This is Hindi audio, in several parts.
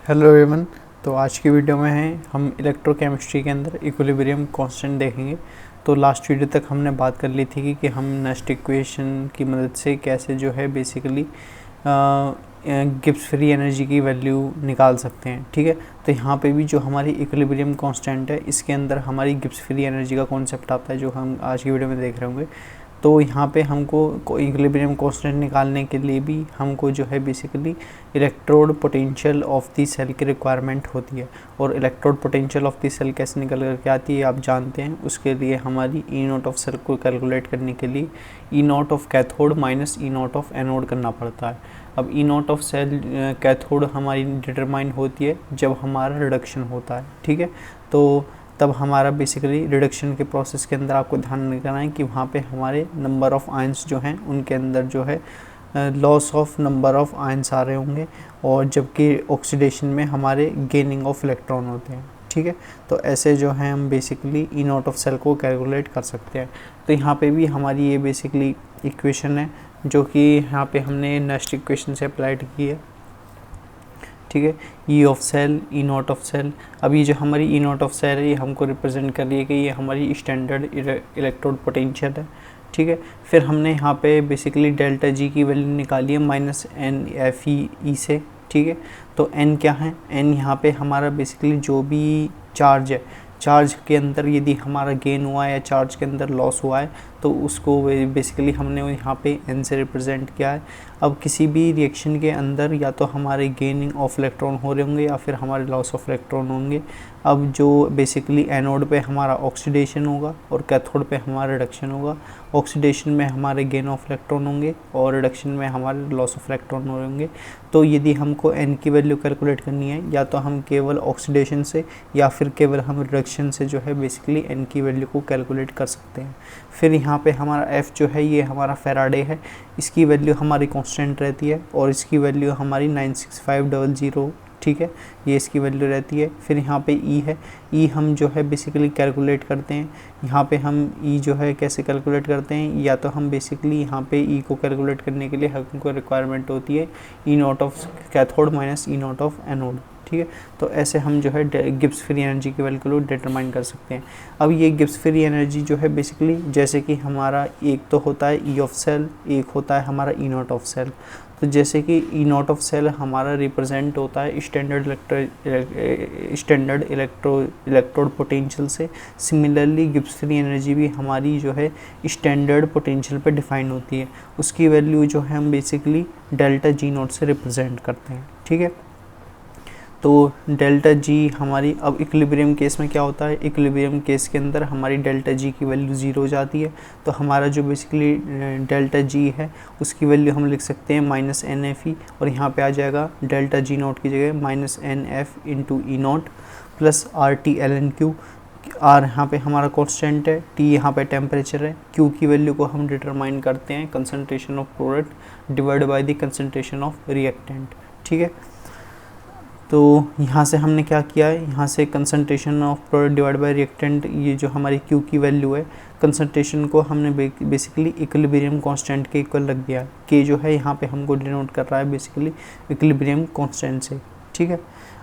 Hello everyone. तो आज की वीडियो में है हम इलेक्ट्रोकेमिस्ट्री के अंदर इक्विलिब्रियम कांस्टेंट देखेंगे। तो लास्ट वीडियो तक हमने बात कर ली थी कि हम नेस्ट इक्वेशन की मदद से कैसे जो है बेसिकली गिब्स फ्री एनर्जी की वैल्यू निकाल सकते हैं। ठीक है, तो यहाँ पे भी जो हमारी इक्विलिब्रियम कांस्टेंट है इसके अंदर हमारी गिब्स फ्री एनर्जी का कॉन्सेप्ट आता है, जो हम आज की वीडियो में देख रहे होंगे। तो यहाँ पे हमको इक्विलिब्रियम कांस्टेंट निकालने के लिए भी हमको जो है basically electrode potential of the cell की रिक्वायरमेंट होती है। और electrode potential of the cell कैसे निकल करके आती है आप जानते हैं। उसके लिए हमारी ई नॉट ऑफ सेल को कैलकुलेट करने के लिए E naught of cathode minus E naught of anode करना पड़ता है। अब E naught of cell cathode हमारी डिटरमाइन होती है जब हमारा रिडक्शन होता है। ठीक है, तो तब हमारा बेसिकली रिडक्शन के प्रोसेस के अंदर आपको ध्यान रखना है कि वहाँ पे हमारे नंबर ऑफ़ आयंस जो हैं उनके अंदर जो है loss of number of ions आ रहे होंगे, और जबकि ऑक्सीडेशन में हमारे गेनिंग ऑफ इलेक्ट्रॉन होते हैं। ठीक है, तो ऐसे जो है हम basically E naught of cell को कैलकुलेट कर सकते हैं। तो यहाँ पे भी हमारी ये बेसिकली इक्वेशन है जो कि यहाँ पे हमने नेस्ट इक्वेशन से अप्लाइड की है। ठीक है, E of cell, E naught of cell. अब ये जो हमारी ई नॉट ऑफ सेल है ये हमको रिप्रेजेंट कर रही है कि ये हमारी स्टैंडर्ड इलेक्ट्रोड पोटेंशियल है। ठीक है, फिर हमने यहाँ पे बेसिकली डेल्टा जी की वैल्यू निकाली है माइनस एन एफ ई से। ठीक है, तो एन क्या है? एन यहाँ पे हमारा बेसिकली जो भी चार्ज है, चार्ज के अंदर यदि हमारा गेन हुआ है या चार्ज के अंदर लॉस हुआ है तो उसको बेसिकली हमने यहाँ पे एन से रिप्रेजेंट किया है। अब किसी भी रिएक्शन के अंदर या तो हमारे गेनिंग ऑफ इलेक्ट्रॉन हो रहे होंगे या फिर हमारे लॉस ऑफ इलेक्ट्रॉन होंगे। अब जो बेसिकली एनोड पे हमारा ऑक्सीडेशन होगा और कैथोड पे हमारा रिडक्शन होगा। ऑक्सीडेशन में हमारे गेन ऑफ इलेक्ट्रॉन होंगे और रिडक्शन में हमारे लॉस ऑफ इलेक्ट्रॉन होंगे। तो यदि हमको एन की वैल्यू कैलकुलेट करनी है या तो हम केवल ऑक्सीडेशन से या फिर केवल हम रिडक्शन से जो है बेसिकली एन की वैल्यू को कैलकुलेट कर सकते हैं। फिर यहाँ पे हमारा एफ़ जो है ये हमारा फेराडे है, इसकी वैल्यू हमारी कांस्टेंट रहती है और इसकी वैल्यू हमारी 96500। ठीक है, ये इसकी वैल्यू रहती है। फिर यहाँ पे ई है, ई हम जो है बेसिकली कैलकुलेट करते हैं। यहाँ पे हम ई जो है कैसे कैलकुलेट करते हैं, या तो हम बेसिकली यहाँ पे ई को कैलकुलेट करने के लिए हमको रिक्वायरमेंट होती है E naught of cathode minus E naught of anode. ठीक है, तो ऐसे हम जो है गिब्स फ्री एनर्जी की वैल्यू को डिटरमाइन कर सकते हैं। अब ये गिब्स फ्री एनर्जी जो है बेसिकली जैसे कि हमारा एक तो होता है ई ऑफ सेल, एक होता है हमारा ई नॉट ऑफ सेल। तो जैसे कि ई नॉट ऑफ सेल हमारा रिप्रेजेंट होता है स्टैंडर्ड इलेक्ट्रोड पोटेंशियल से। सिमिलरली गिब्स फ्री एनर्जी भी हमारी जो है स्टैंडर्ड पोटेंशियल पे डिफाइन होती है। उसकी वैल्यू जो है हम बेसिकली डेल्टा जी नॉट से रिप्रेजेंट करते हैं। ठीक है, तो डेल्टा जी हमारी, अब इक्विलिब्रियम केस में क्या होता है, इक्विलिब्रियम केस के अंदर हमारी डेल्टा जी की वैल्यू 0 हो जाती है। तो हमारा जो बेसिकली डेल्टा जी है उसकी वैल्यू हम लिख सकते हैं माइनस एन एफ ई, और यहाँ पे आ जाएगा डेल्टा जी नॉट की जगह minus N F into E naught plus R T L N Q. R यहाँ पे हमारा कॉन्स्टेंट है, टी यहाँ पे टेम्परेचर है, क्यू की वैल्यू को हम डिटरमाइन करते हैं concentration of product divide by the concentration of reactant. ठीक है, तो यहाँ से हमने क्या किया है, यहाँ से concentration of product divide by reactant, ये जो हमारी Q की वैल्यू है, कंसनट्रेशन को हमने बेसिकली इक्विलिब्रियम कांस्टेंट के इक्वल रख दिया। K जो है यहाँ पे हमको डिनोट कर रहा है बेसिकली इक्विलिब्रियम कांस्टेंट से। ठीक है,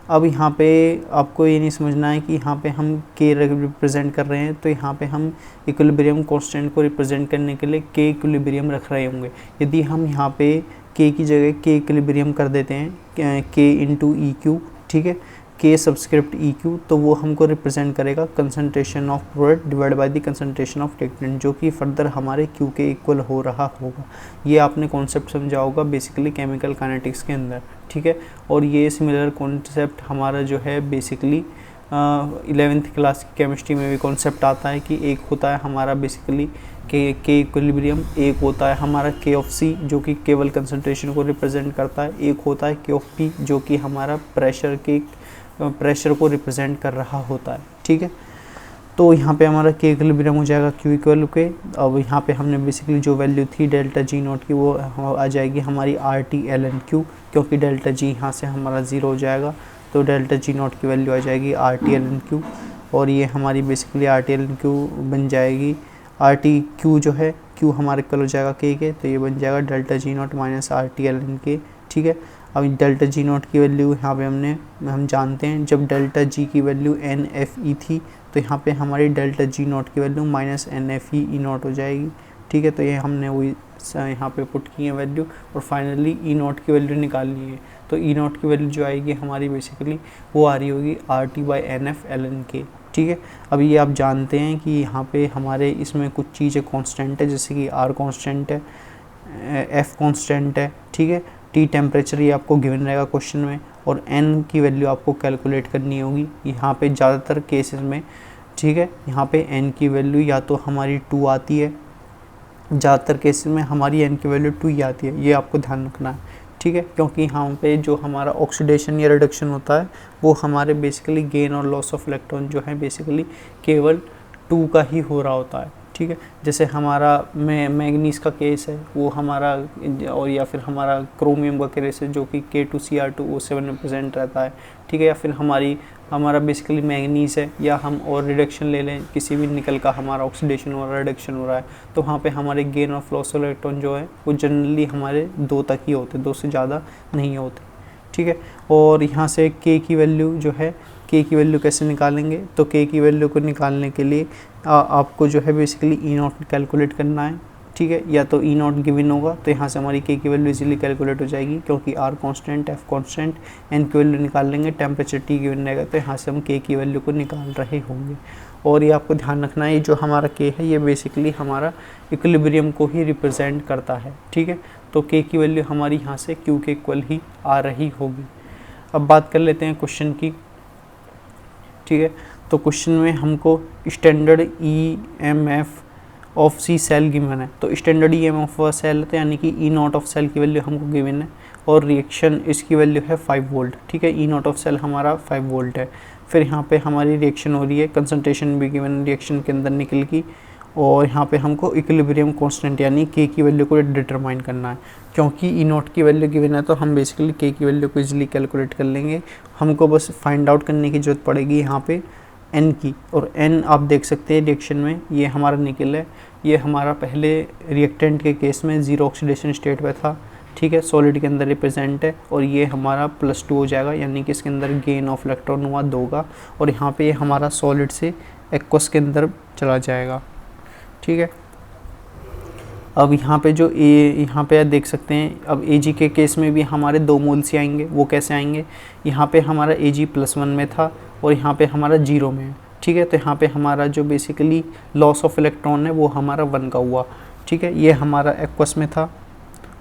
अब यहाँ पे आपको ये नहीं समझना है कि यहाँ पे हम K रिप्रेजेंट कर रहे हैं, तो यहाँ पे हम इक्विलिब्रियम कांस्टेंट को रिप्रेजेंट करने के लिए K इक्विलिब्रियम रख रहे होंगे। यदि हम यहाँ पे K की जगह K इक्विलिब्रियम कर देते हैं K इंटू ई क्यू, ठीक है, K सब्सक्रिप्ट ई क्यू, तो वो हमको रिप्रेजेंट करेगा concentration of product divide by the concentration of reactant, जो कि फर्दर हमारे Q के इक्वल हो रहा होगा। ये आपने कॉन्सेप्ट समझा होगा बेसिकली केमिकल काइनेटिक्स के अंदर। ठीक है, और ये सिमिलर कॉन्सेप्ट हमारा जो है बेसिकली 11th क्लास की केमिस्ट्री में भी कॉन्सेप्ट आता है कि एक होता है हमारा बेसिकली के इक्विलिब्रियम, एक होता है हमारा के ऑफ सी जो कि केवल कंसंट्रेशन को रिप्रेजेंट करता है, एक होता है के ऑफ पी जो कि हमारा प्रेशर को रिप्रेजेंट कर रहा होता है। ठीक है, तो यहाँ पे हमारा के इक्विलिब्रियम हो जाएगा क्यू इक्वल के। अब यहाँ पे हमने बेसिकली जो वैल्यू थी डेल्टा जी नॉट की वो आ जाएगी हमारी R T L N Q, क्योंकि डेल्टा जी यहाँ से हमारा 0 हो जाएगा, तो डेल्टा जी नॉट की वैल्यू आ जाएगी R T L N Q, और ये हमारी basically R T L N Q बन जाएगी आर टी क्यू जो है क्यू हमारे इक्वल हो जाएगा के, तो ये बन जाएगा delta G naught minus R T L N K. ठीक है, अब डेल्टा जी नॉट की वैल्यू यहाँ पे हम जानते हैं, जब डेल्टा जी की वैल्यू NFE थी तो यहाँ पे हमारी डेल्टा जी नॉट की value minus NFE E not हो जाएगी। ठीक है, तो ये हमने वही यहाँ पे पुट की है वैल्यू, और फाइनली ई नॉट की वैल्यू निकालनी है। तो ई नॉट की वैल्यू जो आएगी हमारी बेसिकली वो आ रही होगी RT/NF ln K। ठीक है, अब ये आप जानते हैं कि यहाँ पे हमारे इसमें कुछ चीज़ें कांस्टेंट है, जैसे कि R कांस्टेंट है, F कांस्टेंट है। ठीक है, T टेम्परेचर ये आपको गिवन रहेगा क्वेश्चन में, और N की वैल्यू आपको कैलकुलेट करनी होगी यहाँ पे ज़्यादातर केसेस में। ठीक है, यहाँ पे N की वैल्यू या तो हमारी 2 आती है, ज़्यादातर केसेस में हमारी N की वैल्यू 2 ही आती है, ये आपको ध्यान रखना है। ठीक है, क्योंकि यहाँ पे जो हमारा ऑक्सीडेशन या रिडक्शन होता है वो हमारे बेसिकली गेन और लॉस ऑफ इलेक्ट्रॉन जो है बेसिकली केवल 2 का ही हो रहा होता है। ठीक है, जैसे हमारा मैग्नीज का केस है वो हमारा, और या फिर हमारा क्रोमियम का केस है जो कि K2Cr2O7 में प्रेजेंट रहता है। ठीक है, या फिर हमारा बेसिकली मैग्नीज है, या हम और रिडक्शन ले लें, किसी भी निकल का हमारा ऑक्सीडेशन हो रहा है, रिडक्शन हो रहा है, तो वहाँ पे हमारे gain of loss of electron जो है वो जनरली हमारे 2 तक ही होते, 2 से ज़्यादा नहीं होते। ठीक है, और यहाँ से K की वैल्यू जो है, K की वैल्यू कैसे निकालेंगे, तो K की वैल्यू को निकालने के लिए आपको जो है बेसिकली ई नॉट कैलकुलेट करना है। ठीक है, या तो ई नॉट गिवन होगा तो यहाँ से हमारी K की वैल्यू इजीली कैलकुलेट हो जाएगी, क्योंकि R constant, F constant, N की वैल्यू निकाल लेंगे, टेम्परेचर T गिवन रहेगा, तो यहाँ से हम K की वैल्यू को निकाल रहे होंगे। और ये आपको ध्यान रखना है, ये जो हमारा K है ये बेसिकली हमारा इक्विलिब्रियम को ही रिप्रेजेंट करता है। ठीक है, तो K की वैल्यू हमारी यहाँ से Q के इक्वल ही आ रही होगी। अब बात कर लेते हैं क्वेश्चन की। ठीक है, तो क्वेश्चन में हमको standard EMF of C cell given है, तो स्टैंडर्ड EMF ऑफ सेल तो यानी कि ई नॉट ऑफ सेल की वैल्यू हमको गिवन है, और रिएक्शन इसकी वैल्यू है 5 वोल्ट। ठीक है, ई नॉट ऑफ सेल हमारा 5 वोल्ट है। फिर यहाँ पे हमारी रिएक्शन हो रही है, कंसंट्रेशन भी गिवन रिएक्शन के अंदर निकल की, और यहाँ पे हमको इक्विलिब्रियम कांस्टेंट यानी K की वैल्यू को डिटरमाइन करना है। क्योंकि ई नॉट की वैल्यू गिवन है तो हम बेसिकली K की वैल्यू को इजीली कैलकुलेट कर लेंगे। हमको बस फाइंड आउट करने की ज़रूरत पड़ेगी यहाँ पे N की, और N आप देख सकते हैं रिएक्शन में ये हमारा निकल है, ये हमारा पहले रिएक्टेंट के केस में 0 ऑक्सीडेशन स्टेट पे था। ठीक है, सॉलिड के अंदर रिप्रेजेंट है, और ये हमारा +2 हो जाएगा, यानी कि इसके अंदर गेन ऑफ इलेक्ट्रॉन हुआ 2 का, और यहाँ पे ये हमारा सॉलिड से एक्वस के अंदर चला जाएगा। ठीक है, अब यहाँ पे जो यहाँ पे देख सकते हैं, अब Ag के केस में भी हमारे 2 मोल्स ही आएंगे। वो कैसे आएंगे, यहाँ पे हमारा Ag +1 में था और यहाँ पे हमारा 0 में है। ठीक है, तो यहाँ पे हमारा जो बेसिकली लॉस ऑफ इलेक्ट्रॉन है वो हमारा 1 का हुआ। ठीक है, ये हमारा एक्वस में था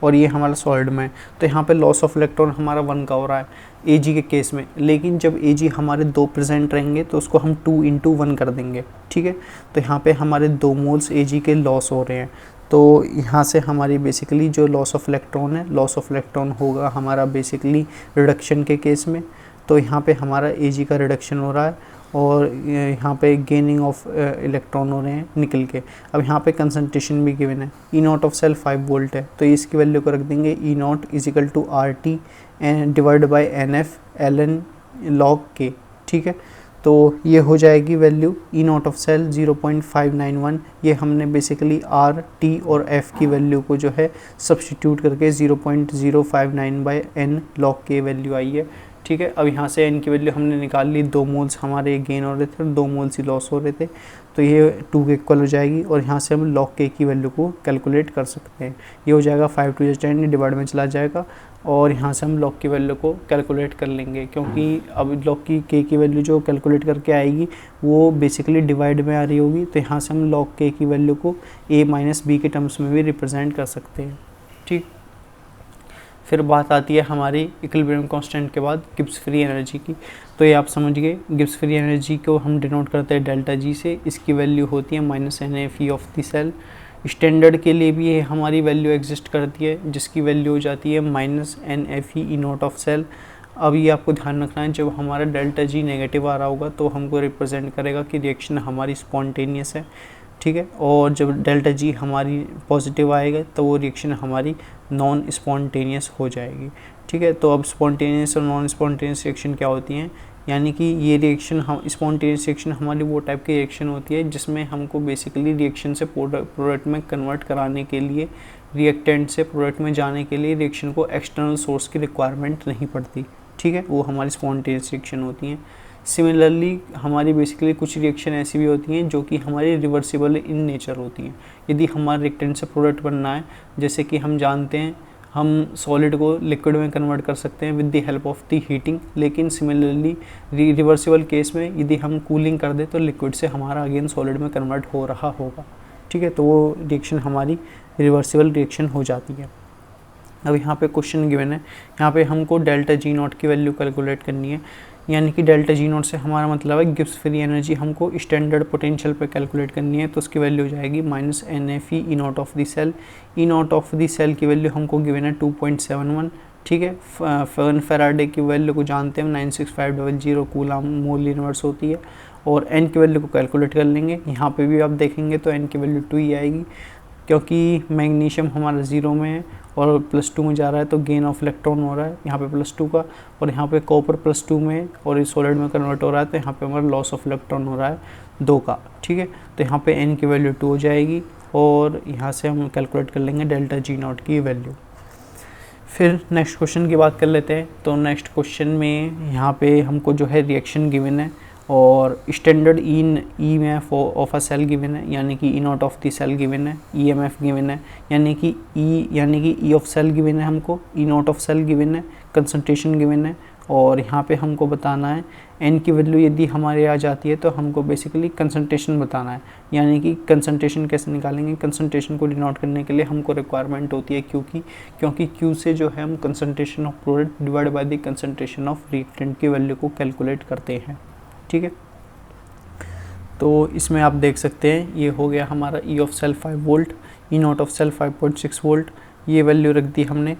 और ये हमारा सॉलिड में, तो यहाँ पे लॉस ऑफ इलेक्ट्रॉन हमारा 1 का हो रहा है Ag के केस में। लेकिन जब Ag हमारे 2 प्रेजेंट रहेंगे तो उसको हम 2 × 1 कर देंगे। ठीक है, तो यहाँ पे हमारे 2 मोल्स Ag के लॉस हो रहे हैं, तो यहाँ से हमारी बेसिकली जो लॉस ऑफ इलेक्ट्रॉन है, लॉस ऑफ इलेक्ट्रॉन होगा हमारा बेसिकली रिडक्शन के केस में। तो यहाँ पे हमारा Ag का रिडक्शन हो रहा है और यहाँ पे गेनिंग ऑफ इलेक्ट्रॉन हो रहे हैं निकल के। अब यहाँ पे कंसंट्रेशन भी गिवन है, E naught of cell 5 volt है, तो इसकी वैल्यू को रख देंगे E naught = RT divide by NF ln log K। ठीक है, तो ये हो जाएगी value E naught of cell 0.591। ये हमने बेसिकली R, T और F की वैल्यू को जो है सब्सटीट्यूट करके 0.059/n log K वैल्यू आई है। ठीक है, अब यहाँ से N की वैल्यू हमने निकाल ली, 2 मोल्स हमारे गेन हो रहे थे और 2 मोल्स ही लॉस हो रहे थे, तो ये 2 के इक्वल हो जाएगी, और यहाँ से हम log K की वैल्यू को कैलकुलेट कर सकते हैं। ये हो जाएगा 5 × 10 डिवाइड में चला जाएगा, और यहाँ से हम log की वैल्यू को कैलकुलेट कर लेंगे, क्योंकि अब log की K की वैल्यू जो कैलकुलेट करके आएगी वो बेसिकली डिवाइड में आ रही होगी, तो यहाँ से हम log K की वैल्यू को A - B के टर्म्स में भी रिप्रेजेंट कर सकते हैं। ठीक, फिर बात आती है हमारी इक्विलिब्रियम कांस्टेंट के बाद गिब्स फ्री एनर्जी की। तो ये आप समझ गए, गिब्स फ्री एनर्जी को हम डिनोट करते हैं डेल्टा जी से। इसकी वैल्यू होती है -NFE of the cell. Standard के लिए भी ये हमारी वैल्यू एग्जिस्ट करती है, जिसकी वैल्यू हो जाती है -NFE E naught of cell. अब ये आपको ध्यान रखना है, जब हमारा डेल्टा जी नेगेटिव आ रहा होगा तो हमको रिप्रेजेंट करेगा कि रिएक्शन हमारी स्पॉन्टेनियस है। ठीक है, और जब डेल्टा जी हमारी पॉजिटिव आएगा तो वो रिएक्शन हमारी नॉन स्पॉन्टेनियस हो जाएगी। ठीक है, तो अब स्पॉन्टेनियस और नॉन स्पॉन्टेनियस रिएक्शन क्या होती हैं, यानी कि ये रिएक्शन हम स्पॉन्टेनियस रिएक्शन हमारी वो टाइप की रिएक्शन होती है जिसमें हमको बेसिकली रिएक्शन से प्रोडक्ट में कन्वर्ट कराने के लिए रिएक्टेंट से प्रोडक्ट में जाने के लिए रिएक्शन को एक्सटर्नल सोर्स की रिक्वायरमेंट नहीं पड़ती, ठीक है, वो हमारी स्पॉन्टेनियस रिएक्शन होती हैं। सिमिलरली हमारी बेसिकली कुछ रिएक्शन ऐसी भी होती हैं जो कि हमारी रिवर्सिबल इन नेचर होती हैं। यदि हमारे रिएक्टेंट से प्रोडक्ट बनना है, जैसे कि हम जानते हैं हम सॉलिड को लिक्विड में कन्वर्ट कर सकते हैं with the help of the heating, लेकिन सिमिलरली रिवर्सिबल केस में यदि हम कूलिंग कर दें तो लिक्विड से हमारा अगेन सॉलिड में कन्वर्ट हो रहा होगा, ठीक है, तो वो रिएक्शन हमारी रिवर्सिबल रिएक्शन हो जाती है। अब यहाँ पे क्वेश्चन गिवन है, यहाँ पे हमको डेल्टा जी नॉट की वैल्यू कैलकुलेट करनी है, यानी कि डेल्टा जी नॉट से हमारा मतलब है गिब्स फ्री एनर्जी हमको स्टैंडर्ड पोटेंशियल पे कैलकुलेट करनी है, तो उसकी वैल्यू हो जाएगी minus NFE E naught of the cell. E naught of the cell की वैल्यू हमको गिवन है 2.71, ठीक है। फैराडे की वैल्यू को जानते हैं 96500 कूलम मोल इनवर्स होती है, और n की वैल्यू को कैलकुलेट कर लेंगे। यहाँ पे भी आप देखेंगे तो n की वैल्यू 2 ही आएगी, क्योंकि मैग्नीशियम हमारा 0 में है और +2 में जा रहा है तो गेन ऑफ इलेक्ट्रॉन हो रहा है यहाँ पे +2 का, और यहाँ पे कॉपर +2 में और इस सॉलिड में कन्वर्ट हो रहा है तो यहाँ पे हमारा लॉस ऑफ इलेक्ट्रॉन हो रहा है 2 का, ठीक है। तो यहाँ पे n की वैल्यू 2 हो जाएगी, और यहाँ से हम कैलकुलेट कर लेंगे डेल्टा जी नॉट की वैल्यू। फिर नेक्स्ट क्वेश्चन की बात कर लेते हैं। तो नेक्स्ट क्वेश्चन में यहाँ पे हमको जो है रिएक्शन गिवन है और standard EMF of a cell given है, यानी कि E naught of the cell given है, EMF गिवन है, यानी कि E ऑफ सेल गिवन है हमको, E naught of cell given है, कंसंट्रेशन गिवन है, और यहाँ पे हमको बताना है n की वैल्यू यदि हमारे आ जाती है तो हमको बेसिकली कंसंट्रेशन बताना है, यानी कि कंसंट्रेशन कैसे निकालेंगे। कंसंट्रेशन को डिनोट करने के लिए हमको रिक्वायरमेंट होती है क्योंकि Q से जो है हम concentration of product divide by the concentration of reactant की वैल्यू को कैलकुलेट करते हैं, ठीक है। तो इसमें आप देख सकते हैं ये हो गया हमारा E of cell 5 volt, E naught of cell 5.6 volt, ये वैल्यू रख दी हमने।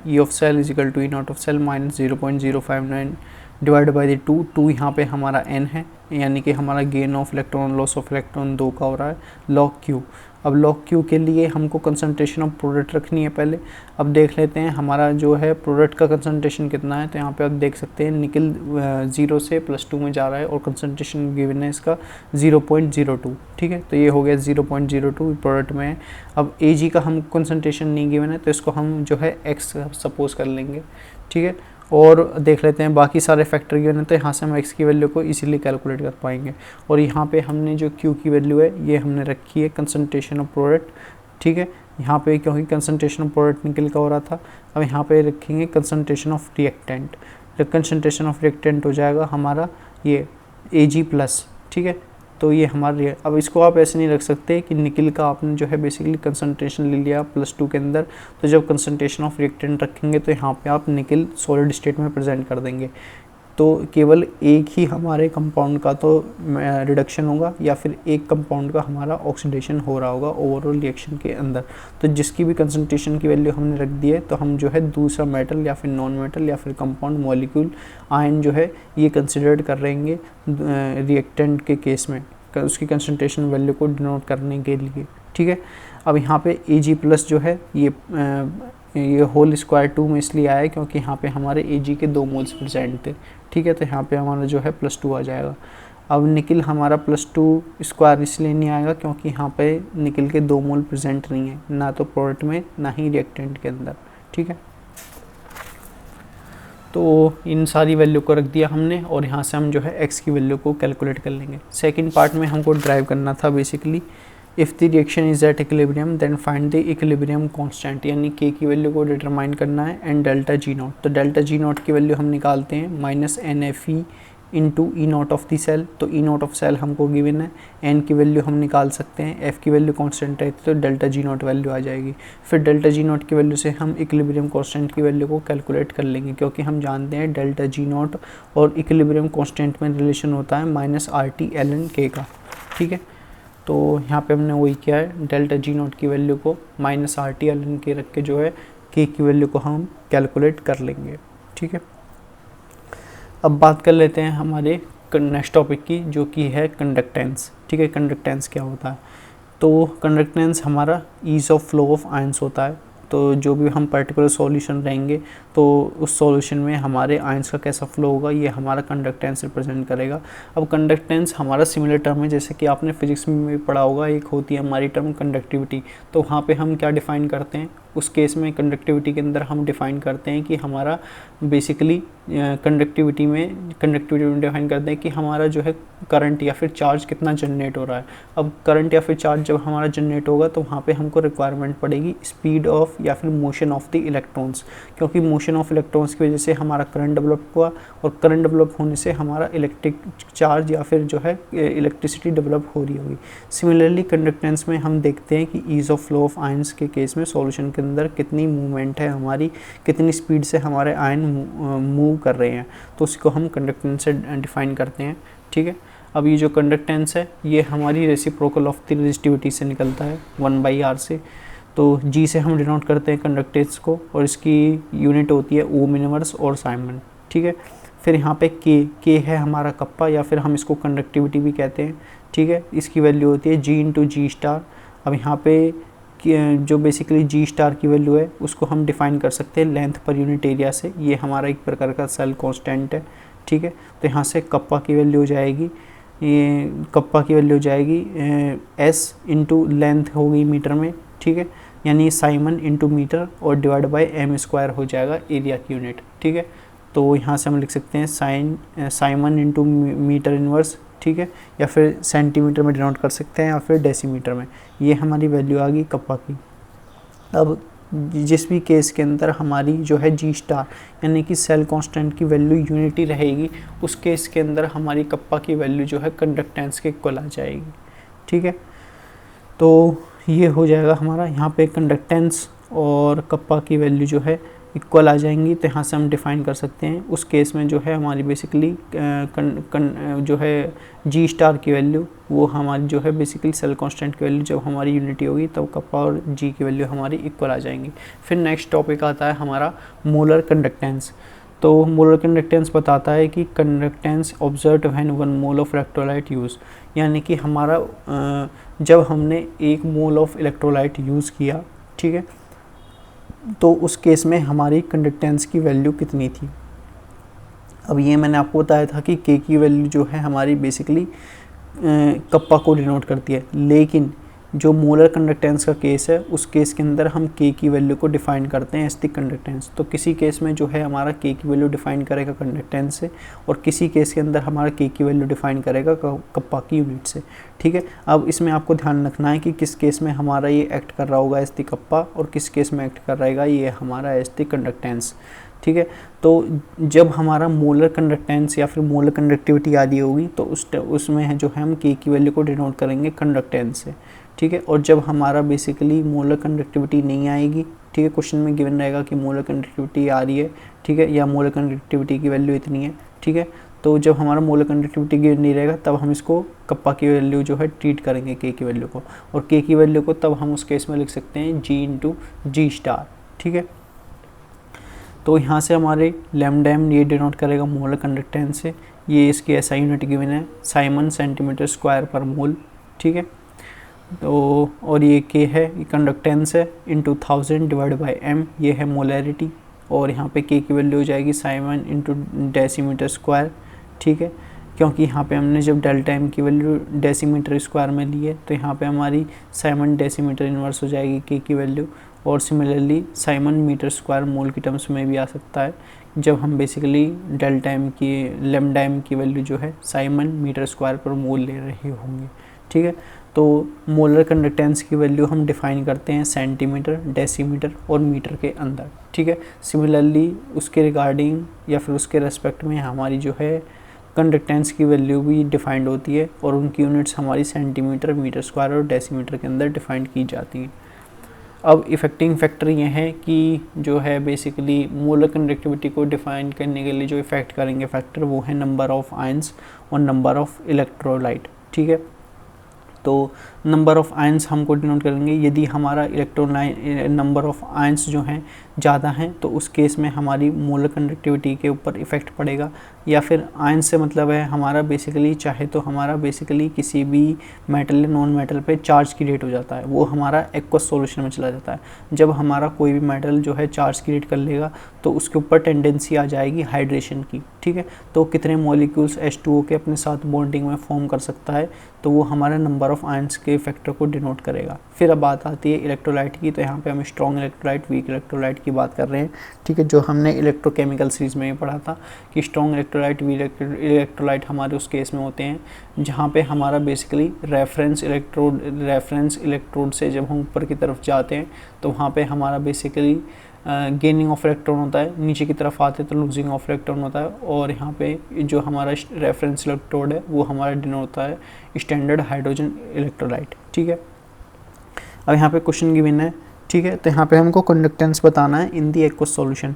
E of cell is equal to E naught of cell minus 0.059 divide by the 2 यहाँ पे हमारा n है, यानी कि हमारा gain of electron loss of electron 2 का हो रहा है लॉग Q। अब लॉग Q के लिए हमको कंसंट्रेशन ऑफ प्रोडक्ट रखनी है पहले। अब देख लेते हैं हमारा जो है प्रोडक्ट का कंसंट्रेशन कितना है, तो यहाँ पे आप देख सकते हैं निकल 0 से +2 में जा रहा है और कंसंट्रेशन गिवन है इसका 0.02, ठीक है। तो ये हो गया 0.02 प्रोडक्ट में है। अब Ag का हम कंसंट्रेशन नहीं गिवन है तो इसको हम जो है x सपोज कर लेंगे, ठीक है। और देख लेते हैं बाकी सारे फैक्टर गिवन है तो यहाँ से हम x की वैल्यू को इजीली कैलकुलेट कर पाएंगे। और यहाँ पे हमने जो Q की वैल्यू है ये हमने रखी है कंसंट्रेशन ऑफ प्रोडक्ट, ठीक है। यहाँ पे क्योंकि कंसंट्रेशन ऑफ प्रोडक्ट निकल का हो रहा था, अब यहाँ पे रखेंगे concentration of reactant. Concentration of reactant हो जाएगा हमारा ये Ag+, ठीक है। तो ये हमारा, अब इसको आप ऐसे नहीं रख सकते कि निकल का आपने जो है बेसिकली कंसंट्रेशन ले लिया +2 के अंदर, तो जब कंसंट्रेशन ऑफ रिएक्टेंट रखेंगे तो यहाँ पे आप निकल सॉलिड स्टेट में प्रेजेंट कर देंगे, तो केवल एक ही हमारे कंपाउंड का तो रिडक्शन होगा या फिर एक कंपाउंड का हमारा ऑक्सीडेशन हो रहा होगा ओवरऑल रिएक्शन के अंदर। तो जिसकी भी कंसंट्रेशन की वैल्यू हमने रख दी है तो हम जो है दूसरा मेटल या फिर नॉन मेटल या फिर कंपाउंड मॉलिक्यूल आयन जो है ये कंसिडर्ड कर रहेंगे रिएक्टेंट के केस में उसकी कंसंट्रेशन वैल्यू को डिनोट करने के लिए, ठीक है। अब यहाँ पे Ag+ जो है ये होल स्क्वायर 2 में इसलिए आया है क्योंकि यहाँ पे हमारे Ag के 2 मोल्स प्रेजेंट थे, ठीक है। तो यहाँ पे हमारा जो है +2 आ जाएगा। अब निकल हमारा +2 स्क्वायर इसलिए नहीं आएगा क्योंकि यहाँ पे निकल के 2 मोल प्रेजेंट नहीं है, ना तो प्रोडक्ट में ना ही रिएक्टेंट के अंदर, ठीक है। तो इन सारी वैल्यू को रख दिया हमने और यहाँ से हम जो है x की वैल्यू को कैलकुलेट कर लेंगे। सेकंड पार्ट में हमको ड्राइव करना था basically if the reaction is at equilibrium then find the equilibrium constant, यानी k की वैल्यू को डिटरमाइन करना है एंड डेल्टा जी नॉट। तो डेल्टा जी नॉट की वैल्यू हम निकालते हैं -NFE into E naught of the cell. तो ई नॉट ऑफ सेल हमको गिवन है, n की वैल्यू हम निकाल सकते हैं, f की वैल्यू कांस्टेंट है तो डेल्टा जी नॉट वैल्यू आ जाएगी। फिर डेल्टा जी नॉट की वैल्यू से हम इक्विलिब्रियम कांस्टेंट की वैल्यू को कैलकुलेट कर लेंगे क्योंकि हम जानते हैं डेल्टा जी नॉट और इक्विलिब्रियम कांस्टेंट में रिलेशन होता है -RT ln k का, ठीक है। तो यहाँ पे हमने वही किया है, डेल्टा जी नॉट की वैल्यू को -RT ln k रख के जो है k की वैल्यू को हम कैलकुलेट कर लेंगे, ठीक है। अब बात कर लेते हैं हमारे नेक्स्ट टॉपिक की जो कि है कंडक्टेंस, ठीक है। कंडक्टेंस क्या होता है, तो कंडक्टेंस हमारा ease of flow of ions होता है। तो जो भी हम पर्टिकुलर सॉल्यूशन रहेंगे तो उस सॉल्यूशन में हमारे आयंस का कैसा फ्लो होगा ये हमारा कंडक्टेंस रिप्रेजेंट करेगा। अब कंडक्टेंस हमारा सिमिलर टर्म है, जैसे कि आपने फिजिक्स में भी पढ़ा होगा, एक होती है हमारी टर्म कंडक्टिविटी। तो वहाँ पे हम क्या डिफ़ाइन करते हैं, उस केस में कंडक्टिविटी के अंदर हम डिफ़ाइन करते हैं कि हमारा बेसिकली कंडक्टिविटी में डिफ़ाइन करते हैं कि हमारा जो है करंट या फिर चार्ज कितना जनरेट हो रहा है। अब करंट या फिर चार्ज जब हमारा जनरेट होगा तो वहाँ पे हमको रिक्वायरमेंट पड़ेगी स्पीड ऑफ या फिर मोशन ऑफ द इलेक्ट्रॉन्स, क्योंकि मोशन ऑफ इलेक्ट्रॉन्स की वजह से हमारा करंट डेवलप हुआ और करंट डेवलप होने से हमारा इलेक्ट्रिक चार्ज या फिर जो है इलेक्ट्रिसिटी डेवलप हो रही होगी। सिमिलरली कंडक्टेंस में हम देखते हैं कि ease of flow of ions के केस में सॉल्यूशन के अंदर कितनी मूवमेंट है हमारी, कितनी स्पीड से हमारे आयन मूव कर रहे हैं, तो उसको हम कंडक्टेंस से डिफाइन करते हैं। ठीक है, अब ये जो कंडक्टेंस है ये हमारी रेसिप्रोकल ऑफ द रेजिस्टिविटी से निकलता है 1/r से। तो G से हम डिनोट करते हैं कंडक्टेंस को और इसकी यूनिट होती है ओम इनवर्स और साइमन। ठीक है, फिर यहाँ पे K है हमारा कप्पा या फिर हम इसको कंडक्टिविटी भी कहते हैं। ठीक है, इसकी वैल्यू होती है G × G*। अब यहाँ पे जो बेसिकली G* की वैल्यू है उसको हम डिफ़ाइन कर सकते हैं लेंथ पर यूनिट एरिया से, ये हमारा एक प्रकार का सेल कांस्टेंट है। ठीक है, तो यहाँ से कप्पा की वैल्यू हो जाएगी, ये कप्पा की वैल्यू हो जाएगी S × लेंथ होगी मीटर में। ठीक है, यानी साइमन × मीटर और डिवाइड बाय m² हो जाएगा एरिया की यूनिट। ठीक है, तो यहाँ से हम लिख सकते हैं साइमन × मीटर इनवर्स। ठीक है, या फिर सेंटीमीटर में डिनोट कर सकते हैं या फिर डेसीमीटर में। ये हमारी वैल्यू आ गई कप्पा की। अब जिस भी केस के अंदर हमारी जो है G* यानी कि सेल कांस्टेंट की वैल्यू यूनिटी रहेगी, उस केस के अंदर हमारी कप्पा की वैल्यू जो है कंडक्टेंस के इक्वल आ जाएगी। ठीक है, तो ये हो जाएगा हमारा, यहाँ पे कंडक्टेंस और कप्पा की वैल्यू जो है इक्वल आ जाएंगी, तो यहाँ से हम डिफ़ाइन कर सकते हैं। उस केस में जो है हमारी बेसिकली जो है G* की वैल्यू वो हमारी जो है बेसिकली सेल कांस्टेंट की वैल्यू जब हमारी यूनिटी होगी तब कप्पा और G की वैल्यू हमारी इक्वल आ जाएंगी। फिर नेक्स्ट टॉपिक आता है हमारा मोलर कंडक्टेंस। तो मोलर कंडक्टेंस बताता है कि conductance observed when 1 mole of electrolyte use, यानी कि हमारा जब हमने 1 मोल ऑफ इलेक्ट्रोलाइट यूज़ किया, ठीक है, तो उस केस में हमारी कंडक्टेंस की वैल्यू कितनी थी। अब ये मैंने आपको बताया था कि K की वैल्यू जो है हमारी बेसिकली कप्पा को डिनोट करती है, लेकिन जो मोलर कंडक्टेंस का केस है उस केस के अंदर हम K की वैल्यू को डिफ़ाइन करते हैं एज द कंडक्टेंस। तो किसी केस में जो है हमारा K की वैल्यू डिफ़ाइन करेगा कंडक्टेंस से और किसी केस के अंदर हमारा K की वैल्यू डिफ़ाइन करेगा कप्पा की यूनिट से। ठीक है, अब इसमें आपको ध्यान रखना है कि किस केस में हमारा ये एक्ट कर रहा होगा एज द कप्पा और किस केस में एक्ट कर रहेगा ये हमारा एज द कंडक्टेंस। ठीक है, तो जब हमारा मोलर कंडक्टेंस या फिर मोलर कंडक्टिविटी आ रही होगी तो उसमें जो है हम K की वैल्यू को डिनोट करेंगे कंडक्टेंस से। ठीक है, और जब हमारा बेसिकली मोलर कंडक्टिविटी नहीं आएगी, ठीक है, क्वेश्चन में गिवन रहेगा कि मोलर कंडक्टिविटी आ रही है, ठीक है, या मोलर कंडक्टिविटी की वैल्यू इतनी है। ठीक है, तो जब हमारा मोलर कंडक्टिविटी गिवन नहीं रहेगा तब हम इसको कप्पा की वैल्यू जो है ट्रीट करेंगे K की वैल्यू को, और K की वैल्यू को तब हम उस केस में लिख सकते हैं G × G*। ठीक है, तो यहाँ से हमारे लैम्डा m ये डिनोट करेगा मोलर कंडक्टेंस से, ये इसकी SI यूनिट गिवन है साइमन cm²/मोल। ठीक है, तो और ये K है, ये कंडक्टेंस है, × 1000 डिवाइड बाय m, ये है मोलैरिटी, और यहाँ पे K की वैल्यू हो जाएगी साइमन × डेसीमीटर²। ठीक है, क्योंकि यहाँ पे हमने जब डेल्टा m की वैल्यू डेसीमीटर² में ली है तो यहाँ पे हमारी साइमन डेसीमीटर इनवर्स हो जाएगी K की वैल्यू, और सिमिलरली साइमन मीटर² मोल की टर्म्स में भी आ सकता है जब हम बेसिकली डेल्टा m की लैम्डा m की वैल्यू जो है साइमन मीटर²/मोल ले रहे होंगे। ठीक है, तो मोलर कंडक्टेंस की वैल्यू हम डिफ़ाइन करते हैं सेंटीमीटर, डेसीमीटर और मीटर के अंदर। ठीक है, सिमिलरली उसके रिगार्डिंग या फिर उसके रेस्पेक्ट में हमारी जो है कंडक्टेंस की वैल्यू भी डिफाइंड होती है और उनकी यूनिट्स हमारी सेंटीमीटर, मीटर² और डेसीमीटर के अंदर डिफाइंड की जाती हैं। अब इफ़ेक्टिंग फैक्टर ये है कि जो है बेसिकली मोलर कंडक्टिविटी को डिफ़ाइन करने के लिए जो इफ़ेक्ट करेंगे फैक्टर वो है नंबर ऑफ़ आयंस और नंबर ऑफ़ इलेक्ट्रोलाइट। ठीक है, तो नंबर ऑफ़ आयंस हमको डिनोट करेंगे। यदि हमारा इलेक्ट्रॉन नंबर ऑफ़ आयंस जो हैं ज़्यादा हैं तो उस केस में हमारी मोलर कंडक्टिविटी के ऊपर इफ़ेक्ट पड़ेगा। या फिर आयंस से मतलब है हमारा बेसिकली, चाहे तो हमारा बेसिकली किसी भी मेटल या नॉन मेटल पे चार्ज क्रिएट हो जाता है, वो हमारा एक्वस सॉल्यूशन में चला जाता है। जब हमारा कोई भी मेटल जो है चार्ज क्रिएट कर लेगा तो उसके ऊपर टेंडेंसी आ जाएगी हाइड्रेशन की, ठीक है। तो कितने मॉलिक्यूल्स H2O के अपने साथ बॉन्डिंग में फॉर्म कर सकता है, तो वो हमारे नंबर ऑफ़ आयंस के फैक्टर को डिनोट करेगा। फिर अब बात आती है इलेक्ट्रोलाइट की, तो यहाँ पे हम स्ट्रॉन्ग इलेक्ट्रोलाइट, वीक इलेक्ट्रोलाइट की बात कर रहे हैं, ठीक है, जो हमने इलेक्ट्रोकेमिकल सीरीज़ में पढ़ा था कि स्ट्रॉन्ग इलेक्ट्रोलाइट, वीक इलेक्ट्रोलाइट हमारे उस केस में होते हैं जहाँ पे हमारा बेसिकली रेफरेंस इलेक्ट्रोड से जब हम ऊपर की तरफ जाते हैं तो वहाँ पे हमारा बेसिकली गेनिंग ऑफ इलेक्ट्रॉन होता है, नीचे की तरफ आते तो लूजिंग ऑफ इलेक्ट्रॉन होता है। और यहाँ पे जो हमारा रेफरेंस इलेक्ट्रोड है वो हमारा डिनोट होता है स्टैंडर्ड हाइड्रोजन इलेक्ट्रोलाइट, ठीक है। अब यहाँ पे क्वेश्चन गिवन है, ठीक है, तो यहाँ पे हमको कंडक्टेंस बताना है in the aqueous solution,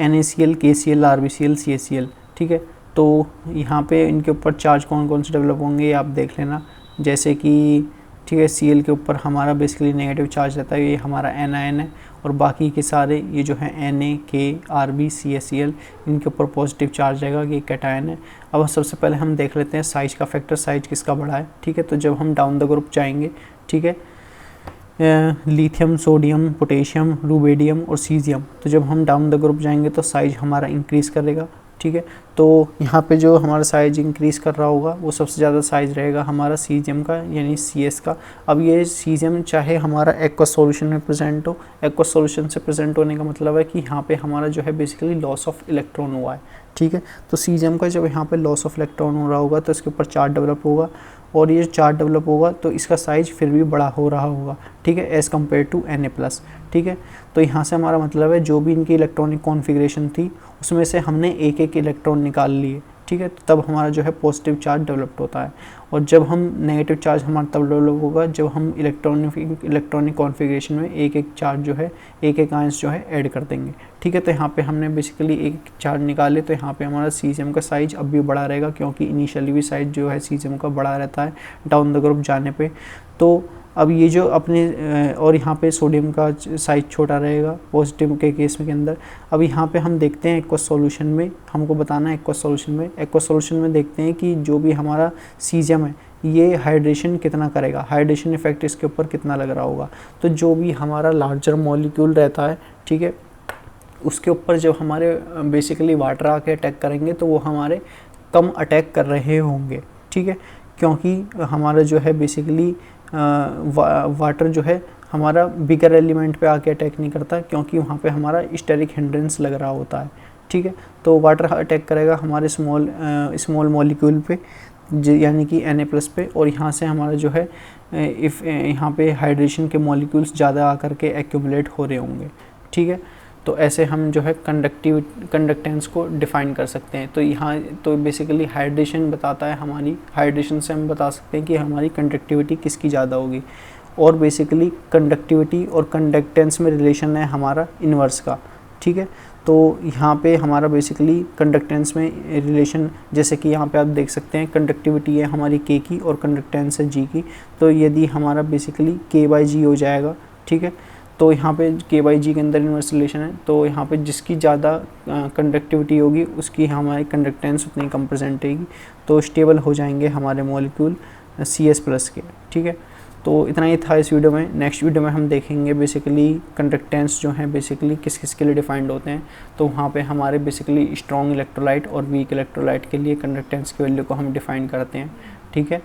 NaCl, KCl, RbCl, CaCl, ठीक है। तो यहाँ पे इनके ऊपर चार्ज कौन कौन से डेवलप होंगे ये आप देख लेना। जैसे कि ठीक है, Cl के ऊपर हमारा बेसिकली नेगेटिव चार्ज रहता है, ये हमारा anion है, और बाकी के सारे ये जो है Na, K, Rb, CaCl, इनके ऊपर पॉजिटिव चार्ज रहेगा, ये कैटायन है। अब सबसे पहले हम देख लेते हैं साइज का फैक्टर, साइज किसका बड़ा है, ठीक है। तो जब हम डाउन द ग्रुप जाएंगे, ठीक है, लिथियम, सोडियम, पोटेशियम, रुबिडियम और सीजियम, तो जब हम डाउन द ग्रुप जाएंगे तो साइज हमारा इंक्रीज़ करेगा, ठीक है। तो यहाँ पे जो हमारा साइज इंक्रीज़ कर रहा होगा वो सबसे ज़्यादा साइज रहेगा हमारा सीजियम का, यानी CS का। अब ये सीजियम चाहे हमारा एक्वस सॉल्यूशन में प्रेजेंट हो, एक्वस सॉल्यूशन से प्रेजेंट होने का मतलब है कि यहाँ पे हमारा जो है बेसिकली लॉस ऑफ इलेक्ट्रॉन हुआ है, ठीक है। तो सीजियम का जब यहाँ पे लॉस ऑफ इलेक्ट्रॉन हो रहा होगा तो इसके ऊपर चार्ज डेवलप होगा, और ये चार्ज डेवलप होगा तो इसका साइज फिर भी बड़ा हो रहा होगा, ठीक है, एज़ कम्पेयर टू Na+, ठीक है। तो यहाँ से हमारा मतलब है जो भी इनकी इलेक्ट्रॉनिक कॉन्फ़िगरेशन थी उसमें से हमने एक एक इलेक्ट्रॉन निकाल लिए, ठीक है। तो तब हमारा जो है पॉजिटिव चार्ज डेवलप होता है, और जब हम नेगेटिव चार्ज हमारा तब डेवलप होगा जब हम इलेक्ट्रॉनिक कॉन्फ़िगरेशन में एक एक चार्ज जो है, एक एक आयंस जो है ऐड कर देंगे, ठीक है। तो यहाँ पे हमने बेसिकली एक चार्ज निकाले, तो यहाँ पे हमारा सीजियम का साइज अब भी बड़ा रहेगा, क्योंकि इनिशियली भी साइज जो है सीजियम का बड़ा रहता है डाउन द ग्रुप जाने पे। तो अब ये जो अपने और यहाँ पे सोडियम का साइज छोटा रहेगा पॉजिटिव के केस के अंदर। अब यहाँ पे हम देखते हैं एक्वस सॉल्यूशन में, हमको बताना है एक्वस सॉल्यूशन में देखते हैं कि जो भी हमारा सीजियम है ये हाइड्रेशन कितना करेगा, हाइड्रेशन इफेक्ट इसके ऊपर कितना लग रहा होगा। तो जो भी हमारा लार्जर मॉलिक्यूल रहता है, ठीक है, उसके ऊपर जब हमारे बेसिकली वाटर आके अटैक करेंगे तो वो हमारे कम अटैक कर रहे होंगे, ठीक है, क्योंकि हमारा जो है बेसिकली वाटर जो है हमारा बिगर एलिमेंट पे आके अटैक नहीं करता, क्योंकि वहाँ पे हमारा स्टेरिक हिंड्रेंस लग रहा होता है, ठीक है। तो वाटर अटैक करेगा हमारे स्मॉल मॉलिक्यूल पे, यानी कि Na+ पे, और यहाँ से हमारा जो है यहाँ पे हाइड्रेशन के मॉलिक्यूल्स ज़्यादा आकर के एक्यूमुलेट हो रहे होंगे, ठीक है। तो ऐसे हम जो है कंडक्टेंस को डिफ़ाइन कर सकते हैं। तो यहाँ तो बेसिकली हाइड्रेशन बताता है, हमारी हाइड्रेशन से हम बता सकते हैं कि हमारी कंडक्टिविटी किसकी ज़्यादा होगी, और बेसिकली कंडक्टिविटी और कंडक्टेंस में रिलेशन है हमारा इन्वर्स का, ठीक है। तो यहाँ पे हमारा बेसिकली कंडक्टेंस में रिलेशन, जैसे कि यहाँ पे आप देख सकते हैं कंडक्टिविटी है हमारी K की और कंडक्टेंस है G की। तो यदि हमारा बेसिकली K/G हो जाएगा, ठीक है, तो यहाँ पे K/G के अंदर इन्वर्स रिलेशन है, तो यहाँ पे जिसकी ज़्यादा कंडक्टिविटी होगी उसकी हमारी कंडक्टेंस उतनी कम प्रेजेंट रहेगी, तो स्टेबल हो जाएंगे हमारे मॉलिक्यूल CS+ के, ठीक है। तो इतना ही था इस वीडियो में। नेक्स्ट वीडियो में हम देखेंगे बेसिकली कंडक्टेंस जो हैं बेसिकली किस किस के लिए डिफाइंड होते हैं। तो वहाँ पे हमारे बेसिकली स्ट्रॉन्ग इलेक्ट्रोलाइट और वीक इलेक्ट्रोलाइट के लिए कंडक्टेंस की वैल्यू को हम डिफ़ाइन करते हैं, ठीक है।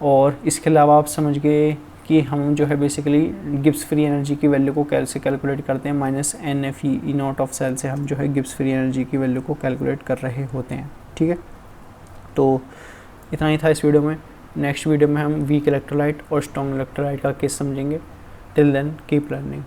और इसके अलावा आप समझ गए कि हम जो है बेसिकली गिब्स फ्री एनर्जी की वैल्यू को कैसे कैलकुलेट करते हैं, -NFE ऑफ सेल से हम जो है गिब्स फ्री एनर्जी की वैल्यू को कैलकुलेट कर रहे होते हैं, ठीक है। तो इतना ही था इस वीडियो में। नेक्स्ट वीडियो में हम वीक इलेक्ट्रोलाइट और स्ट्रॉन्ग इलेक्ट्रोलाइट का केस समझेंगे। Till then keep learning.